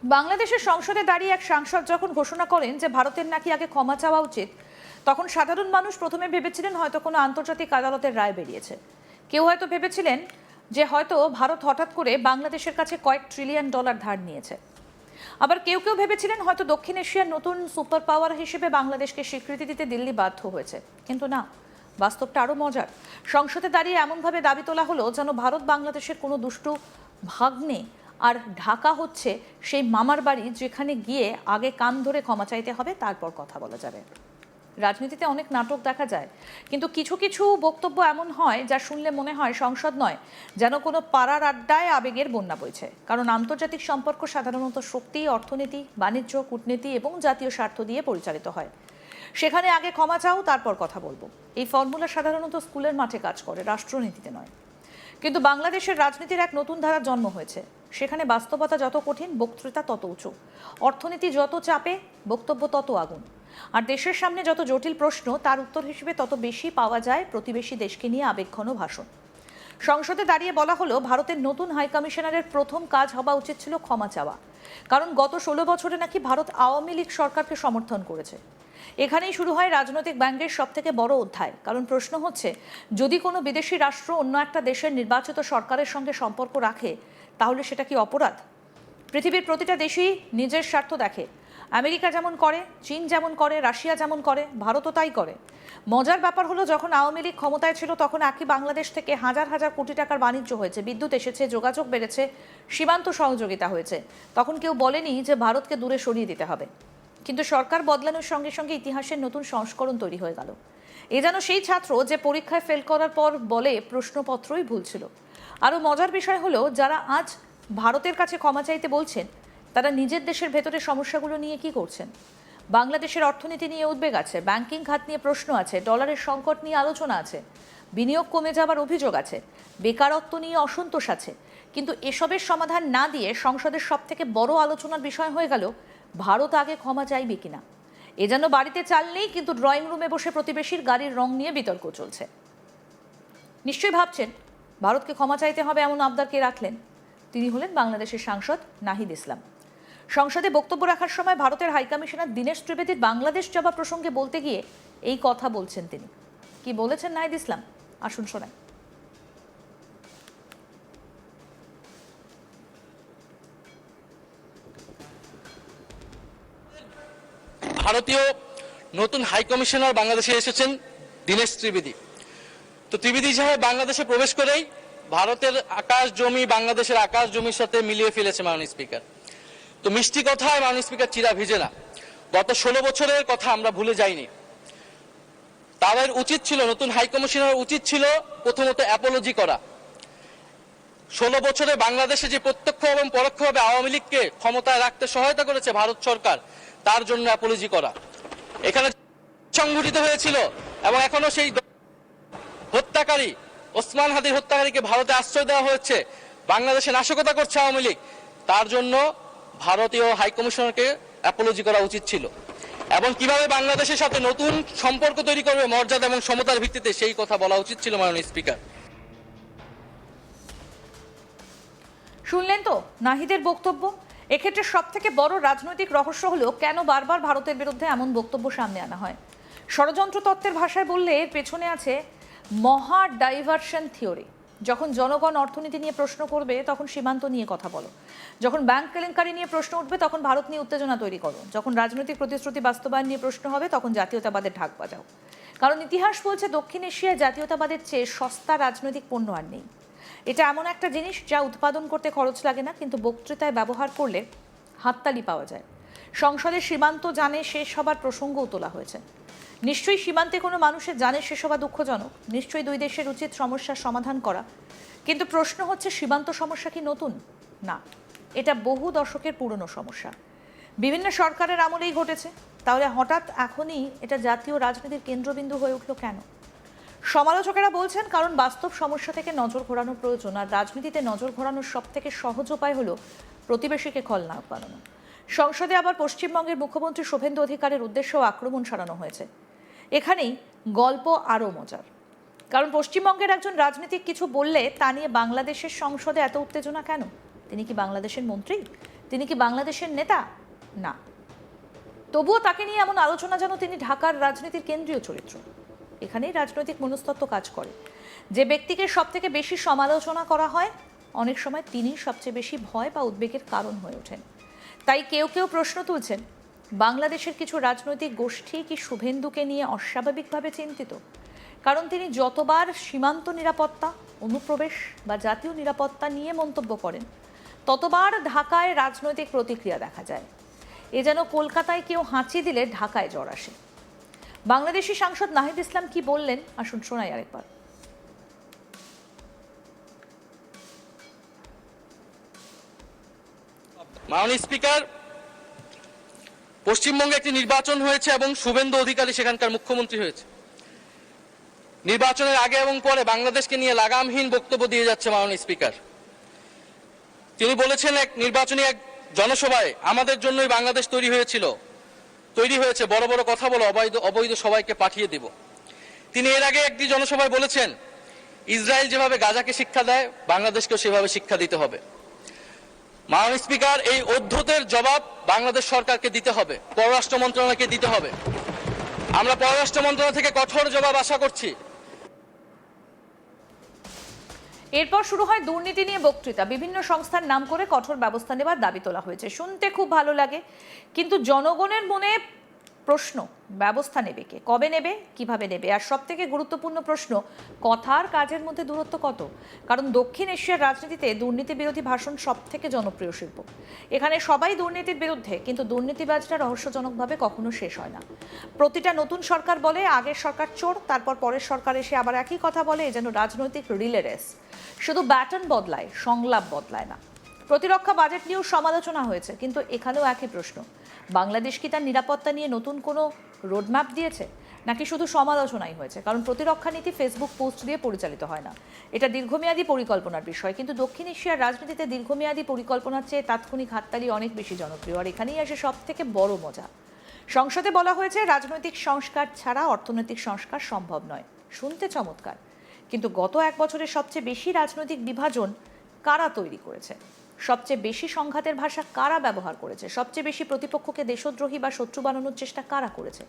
বাংলাদেশের সংসদে দাঁড়িয়ে এক সাংসদ যখন ঘোষণা করেন যে ভারতের নাকি আগে ক্ষমা চাওয়া উচিত, তখন সাধারণ মানুষ প্রথমে ভেবেছিলেন হয়তো কোনো আন্তর্জাতিক আদালতের রায় বেরিয়েছে। কেউ হয়তো ভেবেছিলেন যে হয়তো ভারত হঠাৎ করে বাংলাদেশের কাছে কয়েক ট্রিলিয়ন ডলার ধার নিয়েছে। আবার কেউ কেউ ভেবেছিলেন হয়তো দক্ষিণ এশিয়ার নতুন সুপার পাওয়ার হিসেবে বাংলাদেশকে স্বীকৃতি দিতে দিল্লি বাধ্য হয়েছে। কিন্তু না, বাস্তবটা আরও মজার। সংসদে দাঁড়িয়ে এমনভাবে দাবি তোলা হলো যেন ভারত বাংলাদেশের কোনো দুষ্টু ভাগ্নে, আর ঢাকা হচ্ছে সেই মামার বাড়ি যেখানে গিয়ে আগে কান ধরে ক্ষমা চাইতে হবে, তারপর কথা বলা যাবে। রাজনীতিতে অনেক নাটক দেখা যায়, কিন্তু কিছু কিছু বক্তব্য এমন হয় যা শুনলে মনে হয় সংসদ নয়, যেন কোনো পাড়ার আড্ডায় আবেগের বন্যা বইছে। কারণ আন্তর্জাতিক সম্পর্ক সাধারণত শক্তি, অর্থনীতি, বাণিজ্য, কূটনীতি এবং জাতীয় স্বার্থ দিয়ে পরিচালিত হয়। সেখানে আগে ক্ষমা চাও, তারপর কথা বলবো, এই ফর্মুলা সাধারণত স্কুলের মাঠে কাজ করে, রাষ্ট্রনীতিতে নয়। কিন্তু বাংলাদেশের রাজনীতির এক নতুন ধারার জন্ম হয়েছে। সেখানে বাস্তবতা যত কঠিন, বক্তৃতা তত উঁচু। অর্থনীতি যত চাপে, বক্তব্য তত আগুন। আর দেশের সামনে যত জটিল প্রশ্ন, তার উত্তর হিসেবে তত বেশি পাওয়া যায় প্রতিবেশী দেশকে নিয়ে আবেগঘন ভাষণ। সংসদে দাঁড়িয়ে বলা হলো ভারতের নতুন হাইকমিশনারের প্রথম কাজ হওয়া উচিত ছিল ক্ষমা চাওয়া। কারণ গত 16 বছরে নাকি ভারত আওয়ামী লীগ সরকারকে সমর্থন করেছে। এখানেই শুরু হয় রাজনৈতিক ব্যঙ্গের সব থেকে বড় অধ্যায়। কারণ প্রশ্ন হচ্ছে, যদি কোনো বিদেশি রাষ্ট্র অন্য একটা দেশের নির্বাচিত সরকারের সঙ্গে সম্পর্ক রাখে, তাহলে সেটা কি অপরাধ? পৃথিবীর প্রতিটা দেশই নিজের স্বার্থ দেখে। আমেরিকা যেমন করে, চীন যেমন করে, রাশিয়া যেমন করে, ভারতও তাই করে। মজার ব্যাপার হলো, যখন আওয়ামী লীগ ক্ষমতায় ছিল তখন একই বাংলাদেশ থেকে হাজার হাজার কোটি টাকার বাণিজ্য হয়েছে, বিদ্যুৎ এসেছে, যোগাযোগ বেড়েছে, সীমান্ত সহযোগিতা হয়েছে। তখন কেউ বলেনি যে ভারতকে দূরে সরিয়ে দিতে হবে। কিন্তু সরকার বদলানোর সঙ্গে সঙ্গে ইতিহাসের নতুন সংস্করণ তৈরি হয়ে গেল। এ যেন সেই ছাত্র যে পরীক্ষায় ফেল করার পর বলে প্রশ্নপত্রই ভুল ছিল। আরও মজার বিষয় হলো, যারা আজ ভারতের কাছে ক্ষমা চাইতে বলছেন, তারা নিজের দেশের ভেতরের সমস্যাগুলো নিয়ে কি করছেন? বাংলাদেশের অর্থনীতি নিয়ে উদ্বেগ আছে, ব্যাংকিং খাত নিয়ে প্রশ্ন আছে, ডলারের সংকট নিয়ে আলোচনা আছে, বিনিয়োগ কমে যাবার অভিযোগ আছে, বেকারত্ব নিয়ে অসন্তোষ আছে। কিন্তু এসবের সমাধান না দিয়ে সংসদের সব থেকে বড় আলোচনার বিষয় হয়ে গেল ভারত আগে ক্ষমা চাইবে কিনা। এ যেন বাড়িতে চাল নেই, কিন্তু ড্রয়িং রুমে বসে প্রতিবেশীর গাড়ির রং নিয়ে বিতর্ক চলছে। নিশ্চয়ই ভাবছেন ভারতকে ক্ষমা চাইতে হবে এমন আবদার কে রাখলেন? তিনি হলেন বাংলাদেশের সাংসদ নাহিদ ইসলাম। সংসদে বক্তব্য রাখার সময় ভারতের হাইকমিশনার দীনেশ ত্রিবেদীর বাংলাদেশ যাওয়া প্রসঙ্গে বলতে গিয়ে এই কথা বলছেন তিনি। কি বলেছেন নাহিদ ইসলাম, আসুন শোনাই। ভারতীয় নতুন হাইকমিশনার বাংলাদেশে এসেছেন দীনেশ ত্রিবেদী। তো ত্রিবেদী সাহেব বাংলাদেশে প্রবেশ করেই ভারতের আকাশ জমি বাংলাদেশের আকাশ জমির সাথে মিলিয়ে ফেলেছে মাননীয় স্পিকার। তো মিষ্টি কথায় মাননীয় স্পিকার চিরা ভিজে না। গত 16 বছরের কথা আমরা ভুলে যাইনি। তাদের উচিত ছিল, নতুন হাইকমিশনার উচিত ছিল প্রথমত অ্যাপোলজি করা। 16 বছরে বাংলাদেশে যে প্রত্যক্ষ এবং পরোক্ষভাবে আওয়ামী লীগকে ক্ষমতায় রাখতে সহায়তা করেছে ভারত সরকার, তার জন্য অ্যাপোলজি করা। এখানে সংঘটিত হয়েছিল এবং এখনো সেই হত্যাকারী ওসমান হাদির হত্যাকারীকে ভারতে আশ্রয় দেওয়া হয়েছে, বাংলাদেশে নাশকতা করছে আওয়ামী লীগ, তার জন্য ভারতীয় হাইকমিশনারকে অ্যাপোলজি করা উচিত ছিল। এবং কিভাবে বাংলাদেশের সাথে নতুন সম্পর্ক তৈরি করবে মর্যাদা এবং সমতার ভিত্তিতে, সেই কথা বলা উচিত ছিল মাননীয় স্পিকার। শুনলেন তো নাহিদের বক্তব্য। এক্ষেত্রে সব থেকে বড় রাজনৈতিক রহস্য হলো, কেন বারবার ভারতের বিরুদ্ধে এমন বক্তব্য সামনে আনা হয়। ষড়যন্ত্র তত্ত্বের ভাষায় বললে এর পেছনে আছে মহা ডাইভার্সন থিওরি। যখন জনগণ অর্থনীতি নিয়ে প্রশ্ন করবে, তখন সীমান্ত নিয়ে কথা বলো। যখন ব্যাংক কেলেঙ্কারি নিয়ে প্রশ্ন উঠবে, তখন ভারত নিয়ে উত্তেজনা তৈরি করো। যখন রাজনৈতিক প্রতিশ্রুতি বাস্তবায়ন নিয়ে প্রশ্ন হবে, তখন জাতীয়তাবাদের ঢাক বাজাও। কারণ ইতিহাস বলছে দক্ষিণ এশিয়ায় জাতীয়তাবাদের চেয়ে সস্তা রাজনৈতিক পণ্য আর নেই। এটা এমন একটা জিনিস যা উৎপাদন করতে খরচ লাগে না, কিন্তু বক্তৃতায় ব্যবহার করলে হাততালি পাওয়া যায়। সংসদের সীমান্ত জানে শেষ হবার প্রসঙ্গও তোলা হয়েছে। নিশ্চয়ই সীমান্তে কোনো মানুষের জানে শেষ হওয়া দুঃখজনক, নিশ্চয়ই দুই দেশের উচিত সমস্যার সমাধান করা। কিন্তু প্রশ্ন হচ্ছে, সীমান্ত সমস্যা কি নতুন? না, এটা বহু দশকের পুরনো সমস্যা। বিভিন্ন সরকারের আমলেই ঘটেছে। তাহলে হঠাৎ এখনই এটা জাতীয় রাজনীতির কেন্দ্রবিন্দু হয়ে উঠল কেন? সমালোচকেরা বলছেন কারণ বাস্তব সমস্যা থেকে নজর ঘোরানো প্রয়োজন। আর রাজনীতিতে নজর ঘোরানোর সব থেকে সহজ উপায় হলো প্রতিবেশীকে খলনায়ক বানানো। সংসদে আবার পশ্চিমবঙ্গের মুখ্যমন্ত্রী শুভেন্দু অধিকারের উদ্দেশ্যেও আক্রমণ সারানো হয়েছে। এখানেই গল্প আরও মজার। কারণ পশ্চিমবঙ্গের একজন রাজনীতিক কিছু বললে তা নিয়ে বাংলাদেশের সংসদে এত উত্তেজনা কেন? তিনি কি বাংলাদেশের মন্ত্রী? তিনি কি বাংলাদেশের নেতা? না। তবুও তাকে নিয়ে এমন আলোচনা যেন তিনি ঢাকার রাজনীতির কেন্দ্রীয় চরিত্র। এখানেই রাজনৈতিক মনস্তত্ত্ব কাজ করে। যে ব্যক্তিকে সব থেকে বেশি সমালোচনা করা হয়, অনেক সময় তিনি সবচেয়ে বেশি ভয় বা উদ্বেগের কারণ হয়ে ওঠেন। তাই কেউ কেউ প্রশ্ন তুলছেন, বাংলাদেশের কিছু রাজনৈতিক গোষ্ঠী কি শুভেন্দুকে নিয়ে অস্বাভাবিকভাবে চিন্তিত? কারণ তিনি যতবার সীমান্ত নিরাপত্তা, অনুপ্রবেশ বা জাতীয় নিরাপত্তা নিয়ে মন্তব্য করেন, ততবার ঢাকায় রাজনৈতিক প্রতিক্রিয়া দেখা যায়। এ যেন কলকাতায় কেউ হাঁচি দিলে ঢাকায় জ্বর আসে। বাংলাদেশি সাংসদ নাহিদ ইসলাম কি বললেন, আসুন শোনাই আরেকবার। মাননীয় স্পিকার, পশ্চিমবঙ্গে একটি নির্বাচন হয়েছে এবং শুভেন্দু অধিকারী সেখানকার মুখ্যমন্ত্রী হয়েছে। নির্বাচনের আগে এবং পরে বাংলাদেশকে নিয়ে লাগামহীন বক্তব্য দিয়ে যাচ্ছে মাননীয় স্পিকার। তিনি বলেছেন নির্বাচনী এক জনসভায়, আমাদের জন্যই বাংলাদেশ তৈরি হয়েছে, বড় বড় কথা বলে অবৈধ সবাইকে পাঠিয়ে দেব। তিনি এর আগে একটি জনসভায় বলেছেন, ইসরায়েল যেভাবে গাজাকে শিক্ষা দেয়, বাংলাদেশকেও সেভাবে শিক্ষা দিতে হবে। মাননীয় স্পিকার, এই অধ্যতের জবাব বাংলাদেশ সরকারকে দিতে হবে, পররাষ্ট্র মন্ত্রণালয়কে দিতে হবে। আমরা পররাষ্ট্র মন্ত্রণালয় থেকে কঠোর জবাব আশা করছি। এরপর শুরু হয় দুর্নীতি নিয়ে বক্তৃতা। বিভিন্ন সংস্থার নাম করে কঠোর ব্যবস্থা নেবার দাবি তোলা হয়েছে। শুনতে খুব ভালো লাগে, কিন্তু জনগণের মনে প্রশ্ন, ব্যবস্থা নেবে কে, কবে নেবে, কিভাবে নেবে? আর সব থেকে গুরুত্বপূর্ণ প্রশ্ন, কথা আর কাজের মধ্যে দূরত্ব কত? কারণ দক্ষিণ এশিয়ার রাজনীতিতে দুর্নীতি বিরোধী ভাষণ সব থেকে জনপ্রিয় শিল্প। এখানে সবাই দুর্নীতির বিরুদ্ধে, কিন্তু দুর্নীতিবাজরা রহস্যজনকভাবে কখনো শেষ হয় না। প্রতিটা নতুন সরকার বলে আগের সরকার চোর, তারপর পরের সরকার এসে আবার একই কথা বলে। যেন রাজনৈতিক রিলে রেস, শুধু ব্যাটন বদলায়, সংলাপ বদলায় না। প্রতিরক্ষা বাজেট নিয়েও সমালোচনা হয়েছে, কিন্তু এখানেও একই প্রশ্ন, বাংলাদেশ কি তার নিরাপত্তা নিয়ে নতুন কোনো রোডম্যাপ দিয়েছে, নাকি শুধু সমালোচনাই হয়েছে? কারণ প্রতিরক্ষা নীতি ফেসবুক পোস্ট দিয়ে পরিচালিত হয় না, এটা দীর্ঘমেয়াদী পরিকল্পনার বিষয়। কিন্তু দক্ষিণ এশিয়ার রাজনীতিতে দীর্ঘমেয়াদী পরিকল্পনার চেয়ে তাৎক্ষণিক হাততালি অনেক বেশি জনপ্রিয়। আর এখানেই আসে সব থেকে বড় মজা। সংসদে বলা হয়েছে, রাজনৈতিক সংস্কার ছাড়া অর্থনৈতিক সংস্কার সম্ভব নয়। শুনতে চমৎকার, কিন্তু গত এক বছরের সবচেয়ে বেশি রাজনৈতিক বিভাজন কারা তৈরি করেছে? সবচেয়ে বেশি সংঘাতের ভাষা কারা ব্যবহার করেছে? সবচেয়ে বেশি প্রতিপক্ষকে দেশদ্রোহী বা শত্রু বানানোর চেষ্টা কারা করেছে?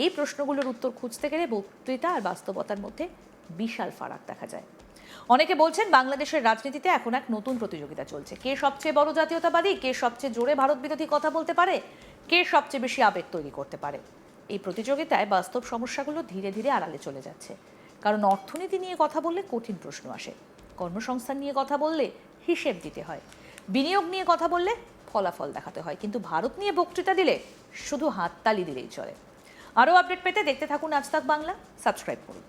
এই প্রশ্নগুলোর উত্তর খুঁজতে গেলে বক্তৃতা আর বাস্তবতার মধ্যে বিশাল ফারাক দেখা যায়। অনেকে বলছেন, বাংলাদেশের রাজনীতিতে এখন এক নতুন প্রতিযোগিতা চলছে। কে সবচেয়ে বড় জাতীয়তাবাদী, কে সবচেয়ে জোরে ভারত বিরোধী কথা বলতে পারে, কে সবচেয়ে বেশি আবেগ তৈরি করতে পারে। এই প্রতিযোগিতায় বাস্তব সমস্যাগুলো ধীরে ধীরে আড়ালে চলে যাচ্ছে। কারণ অর্থনীতি নিয়ে কথা বললে কঠিন প্রশ্ন আসে, কর্মসংস্থান নিয়ে কথা বললে হিসেব দিতে হয়, বিনিয়োগ নিয়ে কথা বললে ফলাফল দেখাতে হয়। কিন্তু ভারত নিয়ে বক্তৃতা দিলে শুধু হাততালি দিলেই চলে। আরও আপডেট পেতে দেখতে থাকুন আজ তাক বাংলা, সাবস্ক্রাইব করুন।